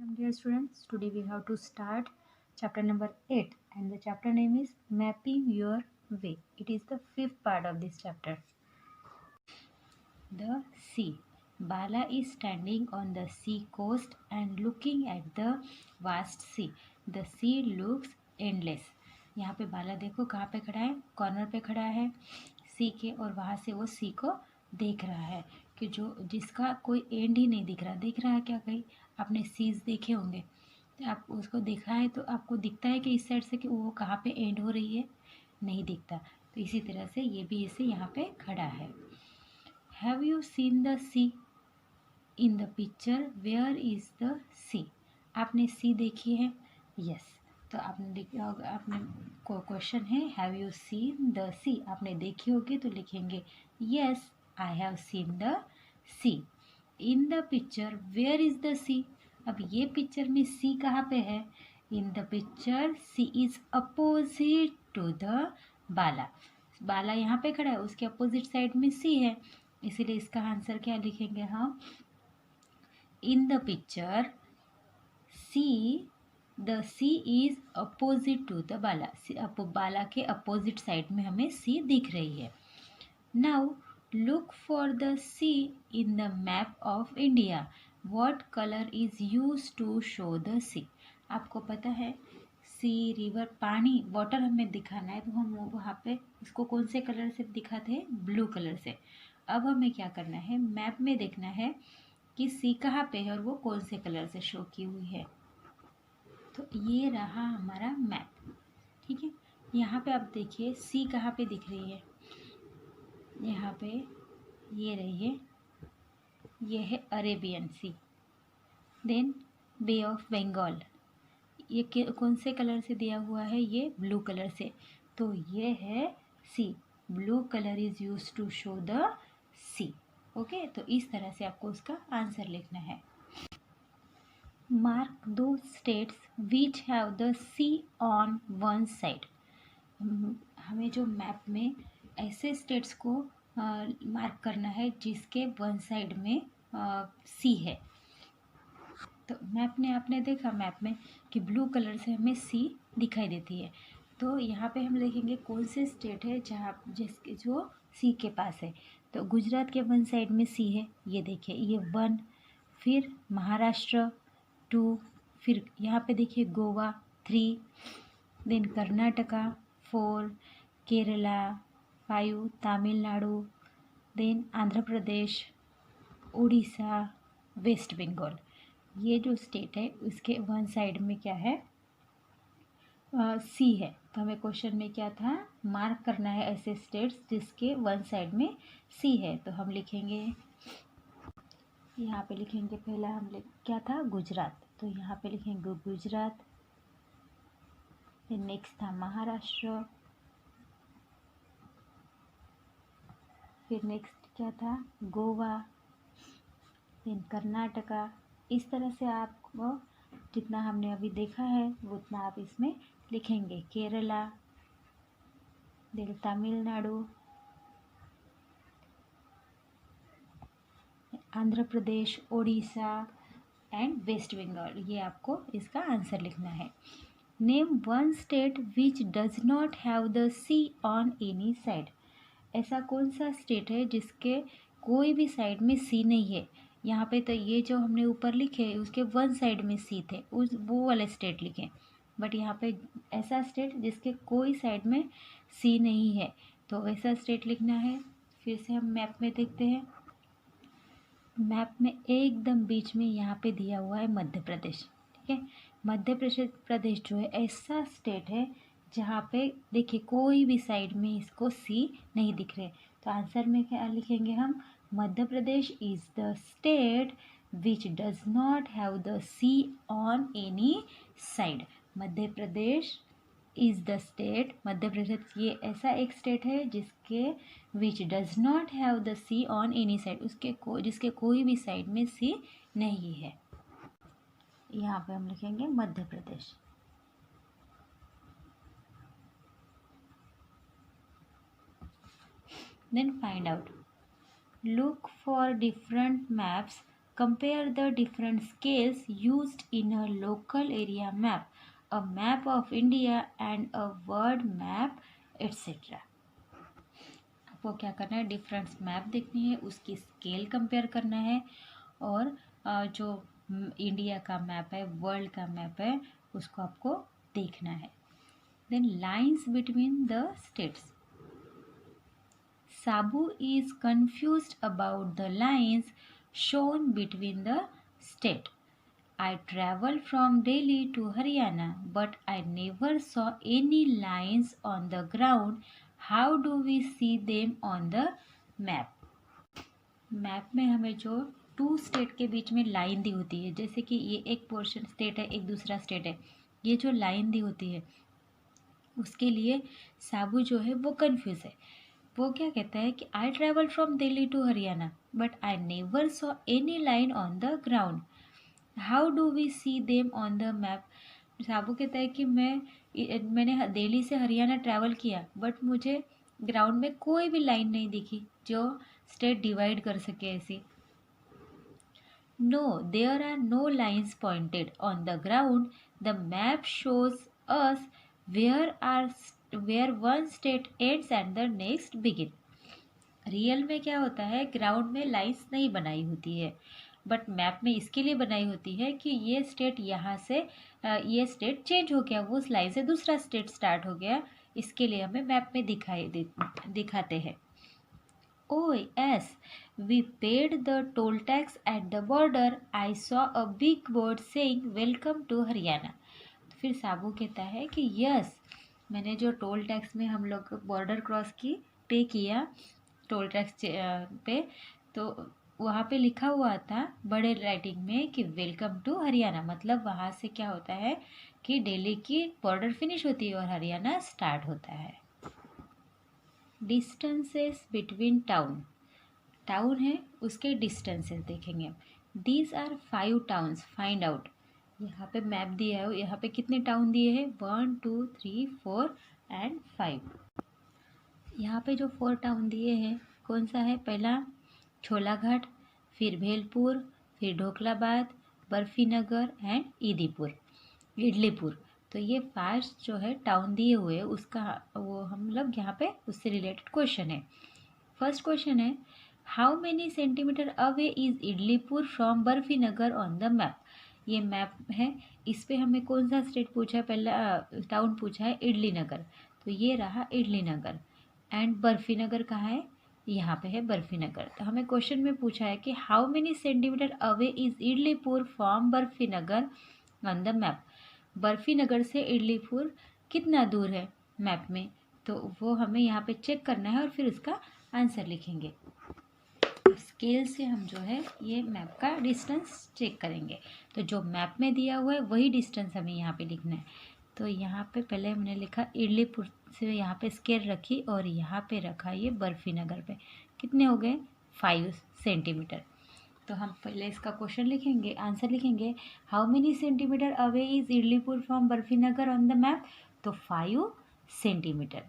Dear students, today we have to start chapter number 8 and the chapter name is Mapping Your Way. It is the fifth part of this chapter. The sea. Bala is standing on the sea coast and looking at the vast sea. The sea looks endless. यहाँ पे बाला देखो कहाँ पे खड़ा है, corner पे खड़ा है सी के, और वहाँ से वो सी को देख रहा है कि जो जिसका कोई एंड ही नहीं दिख रहा है क्या? कहीं आपने सीज देखे होंगे, तो आप उसको देखा है तो आपको दिखता है कि इस साइड से कि वो कहाँ पे एंड हो रही है, नहीं दिखता। तो इसी तरह से ये भी ऐसे यहाँ पे खड़ा है। Have you seen the sea in the picture? Where is the sea? आपने सी देखी है? यस। तो आपने देखा होगा, आपने को क्वेश्चन है have you seen the sea, आपने देखी होगी तो लिखेंगे yes I have seen the sea. In the picture where is the sea? अब ये पिक्चर में सी कहाँ पे है? In the picture sea is opposite to the Bala. Bala यहाँ पे खड़ा है, उसके अपोजिट साइड में सी है, इसीलिए इसका आंसर क्या लिखेंगे हम? In the picture sea, the sea is opposite to the Bala. Bala के अपोजिट साइड में हमें सी दिख रही है। Now look for the sea in the map of India. What colour is use to show the sea? आपको पता है सी, river, पानी, वाटर हमें दिखाना है तो हम वहाँ पे इसको कौन से कलर से दिखाते हैं? ब्लू कलर से। अब हमें क्या करना है, मैप में देखना है कि सी कहाँ पे है और वो कौन से कलर से शो की हुई है। तो ये रहा हमारा मैप, ठीक है। यहाँ पे आप देखिए सी कहाँ पे दिख रही है, यहाँ पे ये रही है, ये है Arabian sea, then bay of Bengal. ये कौन से कलर से दिया हुआ है? ये ब्लू कलर से। तो ये है sea, blue colour is use to show the sea. Okay, तो इस तरह से आपको उसका आंसर लिखना है। मार्क दो states which have the sea on one side. हमें जो मैप में ऐसे स्टेट्स को मार्क करना है जिसके वन साइड में सी है। तो मैप ने आपने देखा मैप में कि ब्लू कलर से हमें सी दिखाई देती है। तो यहाँ पे हम देखेंगे कौन से स्टेट है जहाँ जिसके जो सी के पास है। तो गुजरात के वन साइड में सी है, ये देखिए ये 1, फिर महाराष्ट्र 2, फिर यहाँ पे देखिए Goa 3, then Karnataka 4, Kerala 5, Tamil Nadu, then Andhra Pradesh, Orissa, waste Bengal. ये जो स्टेट है उसके वन साइड में क्या है? सी है। तो हमें क्वेश्चन में क्या था, मार्क करना है ऐसे स्टेट्स जिसके वन साइड में सी है। तो हम लिखेंगे, यहाँ पे लिखेंगे पहला हम क्या था? गुजरात। तो यहाँ पे लिखेंगे गुजरात, फिर नेक्स्ट था महाराष्ट्र, फिर नेक्स्ट क्या था? गोवा, फिर कर्नाटका। इस तरह से आपको जितना हमने अभी देखा है उतना आप इसमें लिखेंगे। Kerala, then Tamil Nadu, Andhra Pradesh, Orissa and west Bengal. ये आपको इसका आंसर लिखना है। Name one state which does not have the sea on any side. ऐसा कौन सा स्टेट है जिसके कोई भी साइड में सी नहीं है? यहाँ पे तो ये जो हमने ऊपर लिखे उसके वन साइड में सी थे, उस वो वाले स्टेट लिखें। बट यहाँ पे ऐसा स्टेट जिसके कोई साइड में सी नहीं है, तो वैसा स्टेट लिखना है। फिर से हम मैप में देखते हैं। मैप में एकदम बीच में यहाँ पे दिया हुआ है मध्य प्रदेश, ठीक है। मध्य प्रदेश जो है ऐसा स्टेट है जहाँ पे देखिए कोई भी साइड में इसको सी नहीं दिख रहे। तो आंसर में क्या लिखेंगे हम? Madhya Pradesh is the state which does not have the sea on any side. Madhya Pradesh is the state, Madhya Pradesh ये ऐसा एक स्टेट है जिसके which does not have the sea on any side, उसके जिसके कोई भी साइड में सी नहीं है। यहाँ पे हम लिखेंगे Madhya Pradesh. Then find out, look for different maps Compare the different scales used in a local area map, a map of India and a world map, etc. आपको क्या करना है, डिफरेंट मैप देखनी है, उसकी स्केल कंपेयर करना है, और जो इंडिया का मैप है, वर्ल्ड का मैप है, उसको आपको देखना है. Then lines between the states. Sabu is confused about the lines shown between the state. I traveled from Delhi to Haryana, but I never saw any lines on the ground. How do we see them on the map? Map में हमें जो to state के बीच में line दी होती है, जैसे कि ये एक पोर्शन स्टेट है, एक दूसरा स्टेट है, ये जो लाइन दी होती है उसके लिए साबू जो है वो कंफ्यूज है. वो क्या कहता है कि I travel from Delhi to Haryana but I never saw any line on the ground. How do we see them on the map. Sabu कहता है कि मैंने दिल्ली से हरियाणा ट्रैवल किया बट मुझे ग्राउंड में कोई भी लाइन नहीं दिखी जो स्टेट डिवाइड कर सके ऐसी. No, there are no lines pointed on the ground. The map shows us where one state ends and the next begin. Real में क्या होता है, ग्राउंड में लाइंस नहीं बनाई होती है, बट मैप में इसके लिए बनाई होती है कि ये स्टेट यहाँ से ये स्टेट चेंज हो गया, वो उस लाइन से दूसरा स्टेट स्टार्ट हो गया, इसके लिए हमें मैप में दिखाते हैं. Oh yes, we paid the toll tax at the border. I saw a big board saying welcome to Haryana. तो फिर साबू कहता है कि यस, मैंने जो टोल टैक्स में हम लोग बॉर्डर क्रॉस की पे किया टोल टैक्स पे, तो वहाँ पे लिखा हुआ था बड़े राइटिंग में कि वेलकम टू हरियाणा. मतलब वहाँ से क्या होता है कि दिल्ली की बॉर्डर फिनिश होती है और हरियाणा स्टार्ट होता है. Distances between town. टाउन है उसके डिस्टेंसेस देखेंगे. These are 5 towns, find out. यहाँ पे मैप दिया है, यहाँ पे कितने टाउन दिए हैं, 1 2 3 4 एंड 5. यहाँ पे जो 4 टाउन दिए हैं कौन सा है, पहला छोलाघाट, फिर भेलपुर, फिर ढोकलाबाद, बर्फीनगर एंड इडलीपुर. तो ये 5 जो है टाउन दिए हुए उसका वो हम लोग यहाँ पे उससे रिलेटेड क्वेश्चन है. फर्स्ट क्वेश्चन है, how many centimetre away is Idlipur from Barfinagar on the map. ये मैप है, इस पे हमें कौन सा स्टेट पूछा है, पहला टाउन पूछा है इडली नगर, तो ये रहा इडली नगर. एंड बर्फीनगर कहाँ है, यहाँ पे है बर्फीनगर. तो हमें क्वेश्चन में पूछा है कि how many centimetre away is Idlipur from Barfinagar on the map. Barfinagar से इडलीपुर कितना दूर है मैप में, तो वो हमें यहाँ पे चेक करना है और फिर उसका आंसर लिखेंगे. स्केल से हम जो है ये मैप का डिस्टेंस चेक करेंगे. तो जो मैप में दिया हुआ है वही डिस्टेंस हमें यहाँ पे लिखना है. तो यहाँ पे पहले हमने लिखा इडलीपुर से, यहाँ पे स्केल रखी और यहाँ पे रखा ये बर्फीनगर पे. कितने हो गए, 5 सेंटीमीटर. तो हम पहले इसका क्वेश्चन लिखेंगे, आंसर लिखेंगे. How many centimetre away is Idlipur from Barfinagar on the map. तो 5 सेंटीमीटर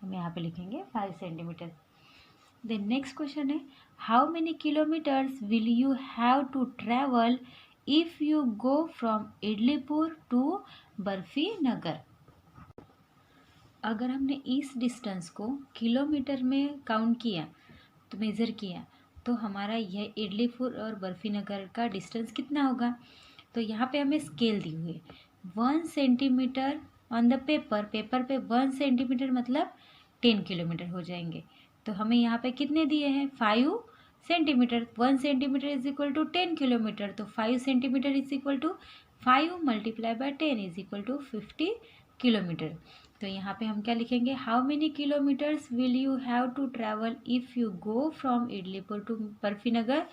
हम यहाँ पे लिखेंगे, 5 सेंटीमीटर. देन नेक्स्ट क्वेश्चन है, how many kilometres will you have to travel if you go from Idlipur to Barfinagar. अगर हमने इस डिस्टेंस को किलोमीटर में काउंट किया, तो मेज़र किया, तो हमारा यह इडलीपुर और बर्फीनगर का डिस्टेंस कितना होगा. तो यहाँ पे हमें स्केल दी हुई है, 1 सेंटीमीटर ऑन द पेपर पे 1 सेंटीमीटर मतलब 10 किलोमीटर हो जाएंगे. तो हमें यहाँ पे कितने दिए हैं, 5 centimetre. 1 centimetre is equal to 10 kilometre. तो 5 centimetre is equal to 5 multiply by 10 is equal to 50 kilometre. तो यहाँ पे हम क्या लिखेंगे, how many kilometres will you have to travel if you go from Idlipur to Barfinagar.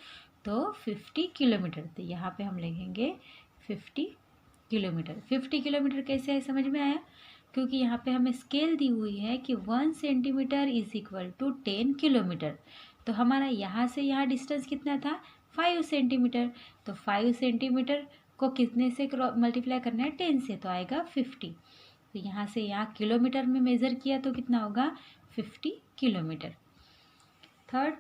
तो 50 किलोमीटर. तो यहाँ पे हम लिखेंगे 50 किलोमीटर. 50 किलोमीटर कैसे है, समझ में आया, क्योंकि यहाँ पे हमें स्केल दी हुई है कि 1 centimetre is equal to 10 kilometre. तो हमारा यहाँ से यहाँ डिस्टेंस कितना था, 5 सेंटीमीटर. तो 5 सेंटीमीटर को कितने से मल्टीप्लाई करना है, 10 से, तो आएगा 50. तो यहाँ से यहाँ किलोमीटर में मेज़र किया तो कितना होगा, 50 kilometre. Third,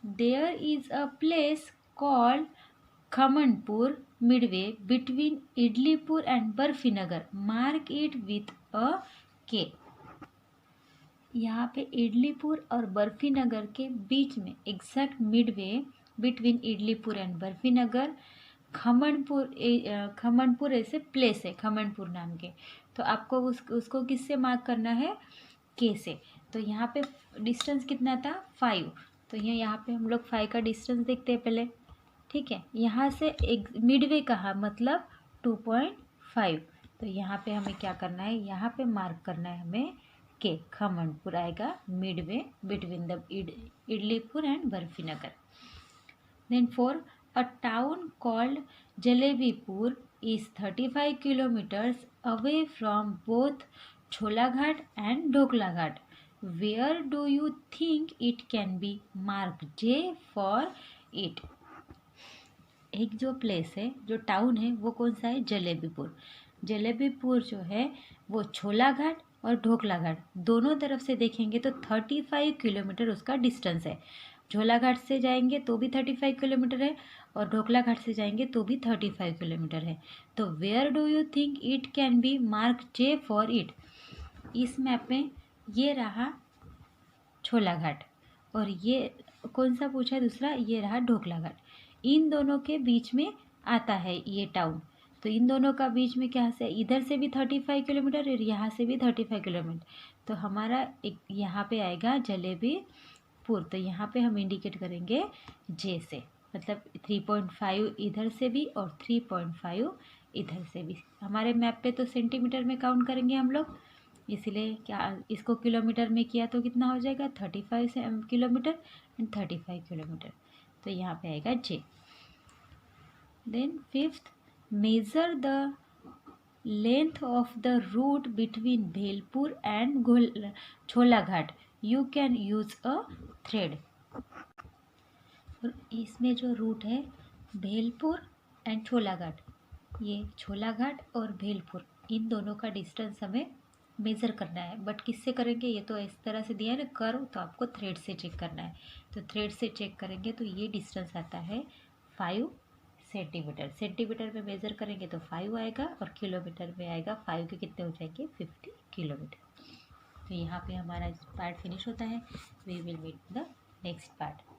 there is a place called Khamanpur midway between Idlipur and Barfinagar. Mark it with a K. यहाँ पे इडलीपुर और बर्फीनगर के बीच में एग्जैक्ट मिडवे बिटवीन इडलीपुर एंड बर्फीनगर खमनपुर ऐसे प्लेस है खमनपुर नाम के। तो आपको उसको किससे मार्क करना है? के से। तो यहाँ पे डिस्टेंस कितना था? 5। तो यहाँ पे हम लोग 5 का डिस्टेंस देखते हैं पहले। ठीक है, यहाँ से एक मिडवे कहा मतलब 2.5। तो यहाँ पे हमें क्या करना है? यहाँ पे मार्क करना है हमें के। खमनपुर आएगा midway between the Idlipur and Barfinagar. Then 4, a town called Jalebipur is 35 kilometers away from both Cholaghat and Dhoklaghat. Where do you think it can be? Mark J for it. एक जो प्लेस है, जो टाउन है, वो कौन सा है? जलेबीपुर। जलेबीपुर जो है वो छोलाघाट और ढोकलाघाट दोनों तरफ से देखेंगे तो 35 किलोमीटर उसका डिस्टेंस है। झोलाघाट से जाएंगे तो भी 35 किलोमीटर है और ढोकलाघाट से जाएंगे तो भी 35 किलोमीटर है। तो where do you think it can be? Mark J for it. इस मैप में ये रहा छोलाघाट और ये कौन सा पूछा है दूसरा? ये रहा ढोकलाघाट। इन दोनों के बीच में आता है ये टाउन। तो इन दोनों का बीच में क्या से? इधर से भी 35 किलोमीटर और यहाँ से भी 35 किलोमीटर। तो हमारा एक यहाँ पे आएगा जलेबीपुर। तो यहाँ पे हम इंडिकेट करेंगे जे से, मतलब 3.5 इधर से भी और 3.5 इधर से भी। हमारे मैप पे तो सेंटीमीटर में काउंट करेंगे हम लोग, इसीलिए क्या इसको किलोमीटर में किया तो कितना हो जाएगा? 35 किलोमीटर एंड 35 किलोमीटर। तो यहाँ पे आएगा J. Then 5th, measure the length of the route between Bhelpur and Cholaghat. You can use a thread. इसमें जो रूट है भेलपुर एंड छोलाघाट, ये छोलाघाट और भेलपुर इन दोनों का डिस्टेंस हमें मेज़र करना है। बट किससे करेंगे? ये तो इस तरह से दिया है ना कर्व, तो आपको थ्रेड से चेक करना है। तो थ्रेड से चेक करेंगे तो ये डिस्टेंस आता है 5 सेंटीमीटर। सेंटीमीटर में मेज़र करेंगे तो 5 आएगा और किलोमीटर में आएगा 5 के कितने हो जाएंगे? 50 किलोमीटर। तो यहाँ पे हमारा पार्ट फिनिश होता है। We will meet the next part.